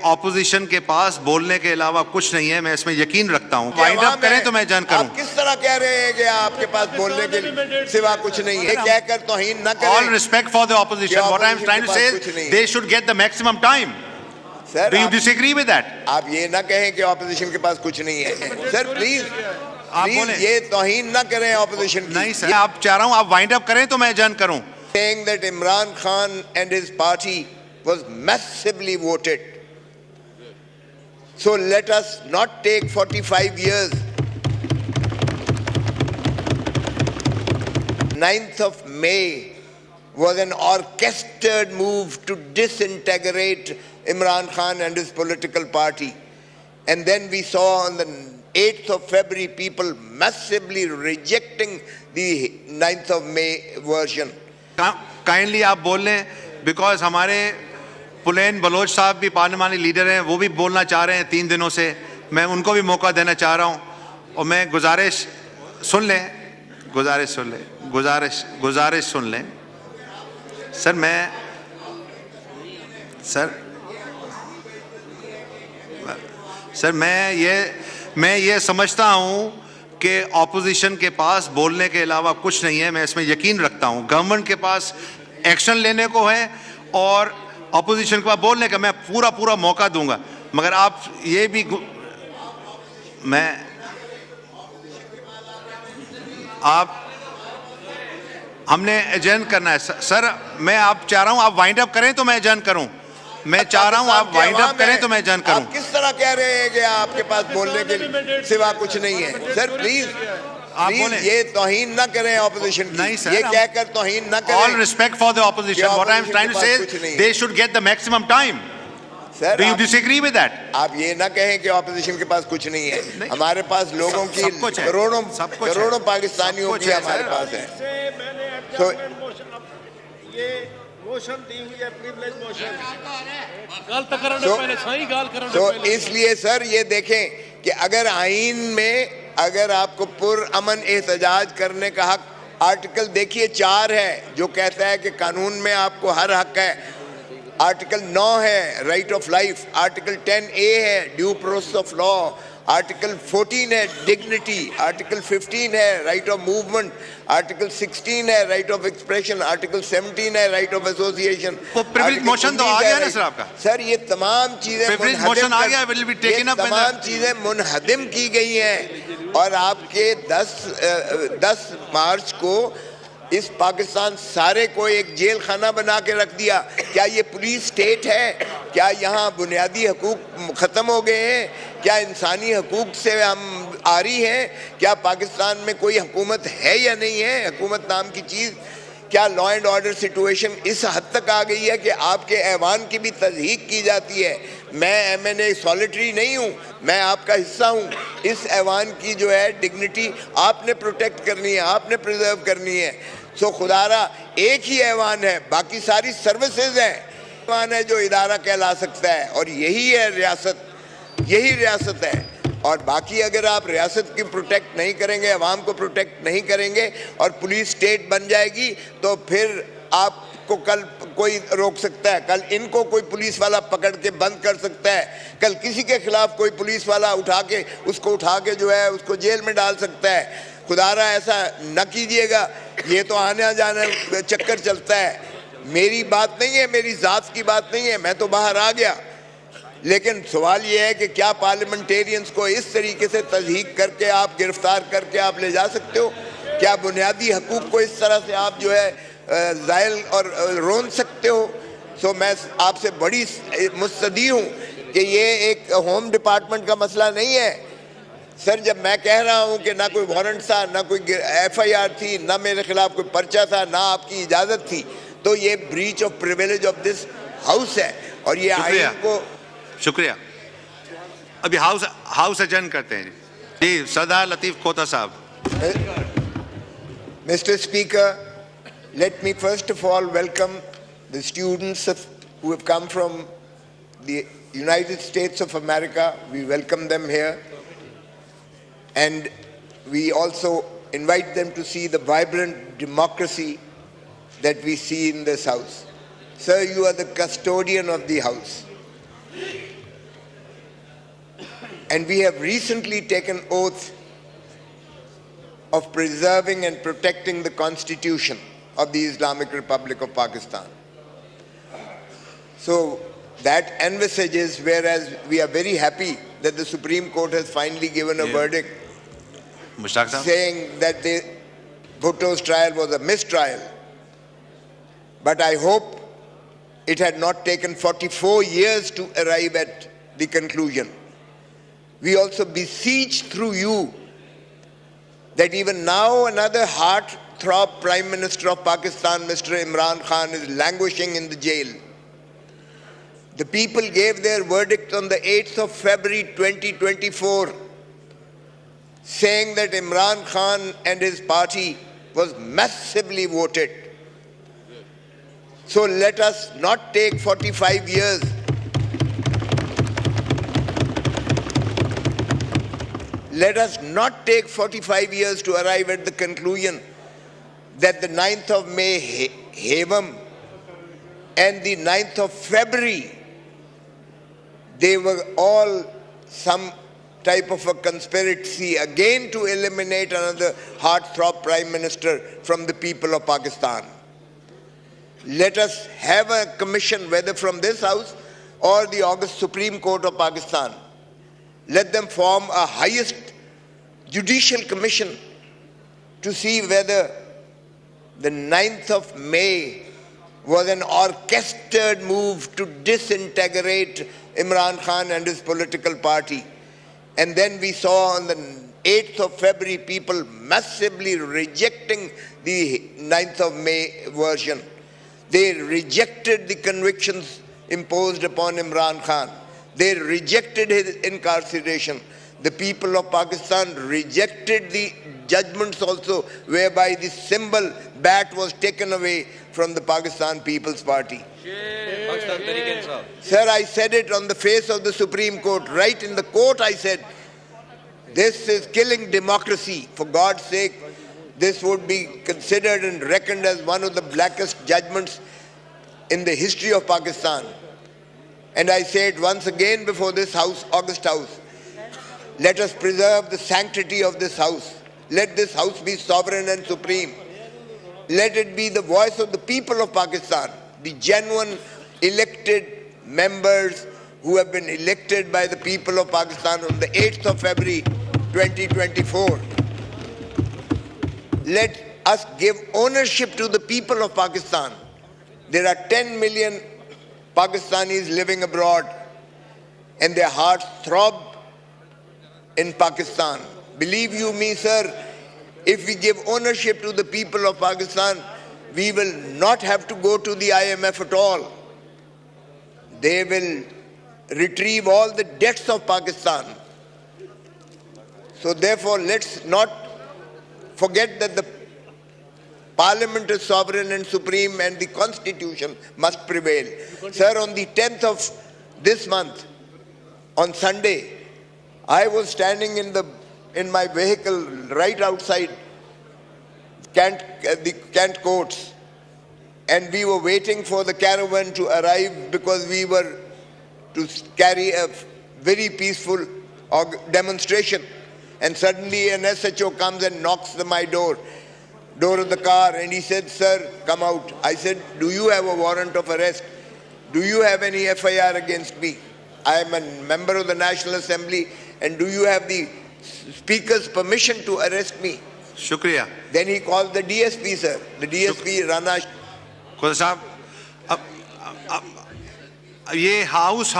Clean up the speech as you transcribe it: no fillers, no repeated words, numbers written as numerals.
Opposition के पास बोलने के अलावा कुछ नहीं है, मैं इसमें यकीन रखता हूँ। वाइंड अप करें तो मैं जन करूँ। आप किस तरह कह रहे हैं कि आपके पास बोलने के सिवा कुछ नहीं है? कहकर तौहीन न करें। All respect for the opposition. What I am trying to say is they should get the maximum time. Sir, do you disagree with that? आप ये ना कहें कि ऑपोजिशन के पास कुछ नहीं है। सर प्लीज आप बोलें। ये तौहीन ना करें ऑपोजिशन की। नहीं सर, आप चाह रहा हूँ आप वाइंड अप करें तो मैं जन करूँ। Saying that Imran Khan and his party was massively voted. So let us not take 45 years. 9th of May was an orchestrated move to disintegrate Imran Khan and his political party. And then we saw on the 8th of February people massively rejecting the 9th of May version. Kindly आप बोल लें, because हमारे पुलेन Bloch साहब भी parliamentary leader हैं, वो भी बोलना चाह रहे हैं 3 दिनों से। मैं उनको भी मौका देना चाह रहा हूँ और मैं गुजारिश सुन लें। सर मैं ये समझता हूँ कि ऑपोजिशन के पास बोलने के अलावा कुछ नहीं है, मैं इसमें यकीन रखता हूँ। गवर्नमेंट के पास एक्शन लेने को है और ऑपोजिशन के पास बोलने का मैं पूरा मौका दूंगा। मगर आप ये भी हमने एजेंड करना है सर। मैं आप चाह रहा हूँ आप वाइंड अप करें तो मैं एजेंड करूँ। मैं चाह रहा हूँ आप वाइंड अप करें तो मैं एजेंड करूँ। आप किस तरह कह रहे हैं कि आपके पास बोलने के सिवा कुछ नहीं है? सर प्लीज आप बोलें। ये तौहीन ना करें ऑपोजिशन की। नहीं सर, ये कहकर तौहीन ना करें। All respect for the opposition. What I am trying to say is they should get the maximum time. Sir, do you disagree with that? आप ये ना कहें कि ऑपोजिशन के पास कुछ नहीं है। हमारे पास लोगों की करोड़ों पाकिस्तानियों की हमारे पास है। तो ये मोशन दी हुई है, प्रिविलेज मोशन। तो इसलिए सर ये देखें कि अगर आईन में अगर आपको पुरअमन एहतजाज करने का हक, आर्टिकल देखिए 4 है जो कहता है कि कानून में आपको हर हक है। आर्टिकल 9 है right of life, article 10A है due process of law, article 14 है डिग्निटी, आर्टिकल 15 है राइट ऑफ मूवमेंट, आर्टिकल 16 है राइट ऑफ एक्सप्रेशन, आर्टिकल 17 है राइट ऑफ एसोसिएशन। वो प्रिविलेज मोशन तो आ गया ना सर आपका। सर ये तमाम चीजें प्रिविलेज मोशन आ गया, विल बी टेकन अप। तमाम चीजें मुनहदिम की गई हैं और आपके 10 मार्च को इस पाकिस्तान सारे को एक जेल खाना बना के रख दिया। क्या ये पुलिस स्टेट है? क्या यहाँ बुनियादी हकूक ख़त्म हो गए हैं? क्या इंसानी हकूक से हम आरी हैं? क्या पाकिस्तान में कोई हुकूमत है या नहीं है? हुकूमत नाम की चीज़, क्या लॉ एंड ऑर्डर सिचुएशन इस हद तक आ गई है कि आपके ऐवान की भी तज़हीक की जाती है? मैं MNA सॉलिटरी नहीं हूँ, मैं आपका हिस्सा हूँ। इस ऐवान की जो है डिग्निटी आपने प्रोटेक्ट करनी है, आपने प्रिजर्व करनी है। सो खुदारा एक ही ऐवान है, बाकी सारी सर्विसेज हैं। ऐवान है जो इदारा कहला सकता है और यही है रियासत, यही रियासत है। और बाकी अगर आप रियासत की प्रोटेक्ट नहीं करेंगे, अवाम को प्रोटेक्ट नहीं करेंगे और पुलिस स्टेट बन जाएगी तो फिर आपको कल कोई रोक सकता है, कल इनको कोई पुलिस वाला पकड़ के बंद कर सकता है, कल किसी के खिलाफ कोई पुलिस वाला उठा के जो है उसको जेल में डाल सकता है। खुदारा ऐसा न कीजिएगा, ये तो आने जाने चक्कर चलता है। मेरी बात नहीं है, मेरी ज़ात की बात नहीं है, मैं तो बाहर आ गया। लेकिन सवाल ये है कि क्या पार्लियामेंटेरियंस को इस तरीके से तज़हीक करके आप गिरफ्तार करके आप ले जा सकते हो? क्या बुनियादी हकूक़ को इस तरह से आप जो है ज़ायल और रोन सकते हो? सो मैं आपसे बड़ी मुस्तदी हूँ कि ये एक होम डिपार्टमेंट का मसला नहीं है। सर जब मैं कह रहा हूँ कि ना कोई वारंट था, ना कोई FIR थी, ना मेरे खिलाफ कोई पर्चा था, ना आपकी इजाज़त थी, तो ये breach of privilege of this house है और ये आईन को। शुक्रिया। अभी हाउस एजेंड करते हैं जी। सरदार लतीफ खोसा साहब। Mr. Speaker, let me first of all welcome the students who have come from the United States of America. We welcome them here. And we also invite them to see the vibrant democracy that we see in this house. Sir, you are the custodian of the house. And we have recently taken oath of preserving and protecting the Constitution of the Islamic Republic of Pakistan. So that envisages, whereas we are very happy that the Supreme Court has finally given a verdict Mushtaq sahab, saying that Bhutto's trial was a mistrial. But I hope it had not taken 44 years to arrive at the conclusion. We also beseech through you that even now another heartthrob Prime Minister of Pakistan, Mr. Imran Khan, is languishing in the jail. The people gave their verdict on the 8th of February 2024, saying that Imran Khan and his party was massively voted. So let us not take 45 years. Let us not take 45 years to arrive at the conclusion that the 9th of May, Hevam, and the 9th of February, they were all some type of a conspiracy again to eliminate another heartthrob Prime Minister from the people of Pakistan. Let us have a commission, whether from this House or the August Supreme Court of Pakistan. Let them form a highest judicial commission to see whether the 9th of May was an orchestrated move to disintegrate Imran Khan and his political party. And then we saw on the 8th of February people massively rejecting the 9th of May version. They rejected the convictions imposed upon Imran Khan. They rejected his incarceration. The people of Pakistan rejected the judgments also, whereby the symbol bat was taken away from the Pakistan People's Party. Sir, I said it on the face of the Supreme Court. Right in the court I said, this is killing democracy. For God's sake, this would be considered and reckoned as one of the blackest judgments in the history of Pakistan. And I say it once again before this House, August House. Let us preserve the sanctity of this House. Let this House be sovereign and supreme. Let it be the voice of the people of Pakistan, the genuine elected members who have been elected by the people of Pakistan on the 8th of February 2024. Let us give ownership to the people of Pakistan. There are 10 million Pakistanis living abroad, and their hearts throb in Pakistan. Believe you me, sir, if we give ownership to the people of Pakistan, we will not have to go to the IMF at all. They will retrieve all the debts of Pakistan. So therefore, let's not forget that the Parliament is sovereign and supreme and the Constitution must prevail. Sir, on the 10th of this month, on Sunday, I was standing in my vehicle right outside the Kent courts, and we were waiting for the caravan to arrive because we were to carry a very peaceful demonstration. And suddenly an SHO comes and knocks on my door of the car, and he said, "Sir, come out." I said, "Do you have a warrant of arrest? Do you have any FIR against me? I am a member of the National Assembly, and do you have the Speaker's permission to arrest me?" शुक्रिया। Then he called the DSP, sir. The DSP Rana. खुदा साहब, अब ये house हम